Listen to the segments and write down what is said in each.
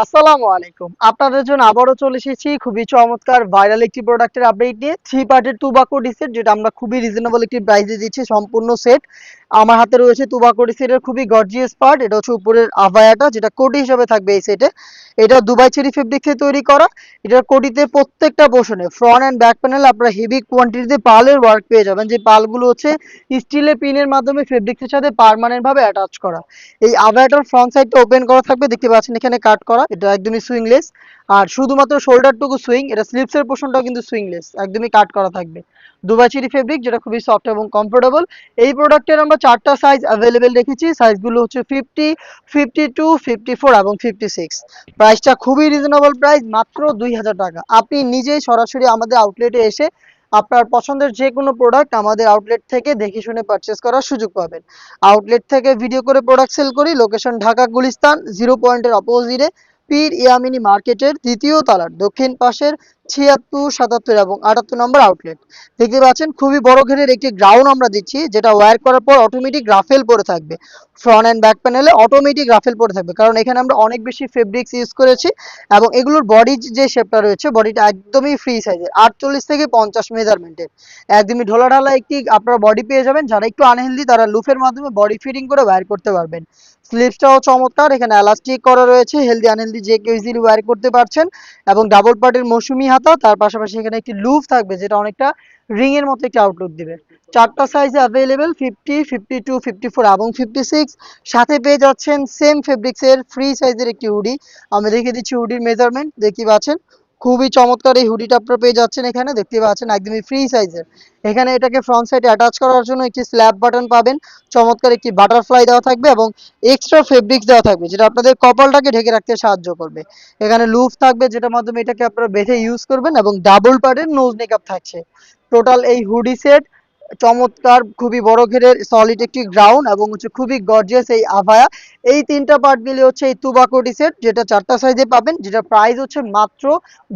আসসালামু আলাইকুম। আপনাদের জন্য আবারও চলে এসেছি খুবই চমৎকার ভাইরাল একটি প্রোডাক্টের আপডেট নিয়ে। 3 পার্টের টুবাকো সেট যেটা আমরা খুবই রিজনেবল একটি প্রাইসে দিচ্ছি সম্পূর্ণ সেট। আমার হাতে রয়েছে টুবাকো সেটের খুবই গর্জিয়াস পার্ট। এটা হচ্ছে উপরের আভায়াটা যেটা কোটি হিসেবে থাকবে এই সেটে। এটা দুবাই চেরি ফেব্রিক্সে তৈরি করা। এটার কোটিতে প্রত্যেকটা পোর্শনে ফ্রন্ট অ্যান্ড ব্যাক প্যানেল আপনারা হেভি কোয়ান্টিটিতে পার্লের ওয়ার্ক পেয়ে যাবেন। যে পার্লগুলো হচ্ছে স্টিলের পিনের মাধ্যমে ফেব্রিক্সের সাথে পার্মানেন্ট ভাবে অ্যাটাচ করা। এই আভায়াটার ফ্রন্ট সাইডটা ওপেন করা থাকবে, দেখতে পাচ্ছেন এখানে কাট করা, এটা একদমই সুইংলেস। আর শুধুমাত্র শোল্ডারটুকু সুইং, এটা স্লিপসের পোর্শনটাও কিন্তু সুইংলেস, একদমই কাট করা থাকবে। দুবাই চেরি ফেব্রিক যেটা খুবই সফট এবং কমফোর্টেবল। এই প্রোডাক্টের আমরা 4টা সাইজ অ্যাভেলেবেল রেখেছি। সাইজগুলো হচ্ছে 50, 52, 54 এবং 56। প্রাইসটা খুবই রিজনেবল প্রাইস, মাত্র 2000 টাকা। আপনি নিজেই সরাসরি আমাদের আউটলেটে এসে আপনার পছন্দের যে কোনো প্রোডাক্ট আমাদের আউটলেট থেকে দেখে শুনে পারচেস করার সুযোগ পাবেন। আউটলেট থেকে ভিডিও করে প্রোডাক্ট সেল করি। লোকেশন ঢাকা গুলিস্তান 0 পয়েন্টের অপোজিটে পীর ইয়ামিনী মার্কেটের দ্বিতীয় তলার দক্ষিণ পাশের 76, 77 এবং 78 নম্বর আউটলেট। দেখতে পাচ্ছেন খুবই বড় ঘেরের একটি গ্রাউন্ড আমরা দিচ্ছি, যেটা ওয়্যার করার পর অটোমেটিক রাফেল পরে থাকবে। ফ্রন্ট অ্যান্ড ব্যাক প্যানেলে অটোমেটিক রাফেল পরে থাকবে, কারণ এখানে আমরা অনেক বেশি ফেব্রিক্স ইউজ করেছি। এবং এগুলোর বডি যে শেপটা রয়েছে, বডিটা একদমই ফ্রি সাইজের, 48 থেকে 50 মেজারমেন্টের। একদমই ঢোলাঢালা একটি আপনারা বডি পেয়ে যাবেন। যারা একটু আনহেলদি তারা লুফের মাধ্যমে বডি ফিটিং করে ওয়্যার করতে পারবেন। স্লিভসটাও চমৎকার, এখানে এলাস্টিক করা রয়েছে, হেলদি আনহেলদি যে কেউ ইজিলি ওয়্যার করতে পারছেন। এবং ডাবল পার্টের মৌসুমি হাতা, তার পাশাপাশি এখানে একটি লুফ থাকবে যেটা অনেকটা রিং এর মতো একটি আউটলুক দিবে। 4টা সাইজে অ্যাভেলেবেল, 50, 52, 54 এবং 56। সাথে পেয়ে যাচ্ছেন সেম ফেব্রিক্সের ফ্রি সাইজের একটি হুডি। আমি রেখে দিচ্ছি হুডির মেজারমেন্ট, দেখতে পাচ্ছেন খুবই চমৎকার এই হুডিটা আপনারা পেয়ে যাচ্ছেন। এখানে দেখতে পাচ্ছেন একদমই ফ্রি সাইজের। এখানে এটাকে ফ্রন্ট সাইডে অ্যাটাচ করার জন্য একটি স্ল্যাব বাটন পাবেন। চমৎকার একটি বাটারফ্লাই দেওয়া থাকবে এবং এক্সট্রা ফেব্রিক্স দেওয়া থাকবে, যেটা আপনাদের কপালটাকে ঢেকে রাখতে সাহায্য করবে। এখানে লুফ থাকবে যেটার মাধ্যমে এটাকে আপনারা বেঁধে ইউজ করবেন, এবং ডাবল পার্টের নোজ মেকআপ থাকছে। টোটাল এই হুডি সেট চমৎকার, খুবই বড় ঘেরের সলিড একটি গ্রাউন্ড এবং হচ্ছে খুবই গর্জিয়াস এই আভায়া। এই 3টা পার্ট মিলে হচ্ছে এই তুবাকোটি সেট, যেটা 4টা সাইজে পাবেন, যেটা প্রাইস হচ্ছে মাত্র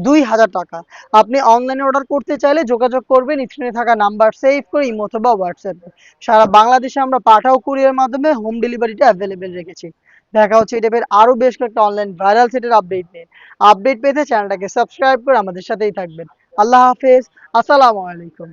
2000 টাকা। আপনি অনলাইনে অর্ডার করতে চাইলে যোগাযোগ করবেন স্ক্রিনে থাকা নাম্বার সেভ করে ইমো অথবা হোয়াটসঅ্যাপে। সারা বাংলাদেশে আমরা পাঠাও কুরিয়ার মাধ্যমে হোম ডেলিভারিটা অ্যাভেলেবেল রেখেছি। দেখা হচ্ছে এই টাইপের আরো বেশ কয়েকটা অনলাইন ভাইরাল সেটের আপডেট নিয়ে। আপডেট পেতে চ্যানেলটাকে সাবস্ক্রাইব করে আমাদের সাথেই থাকবেন। আল্লাহ হাফেজ। আসসালামু আলাইকুম।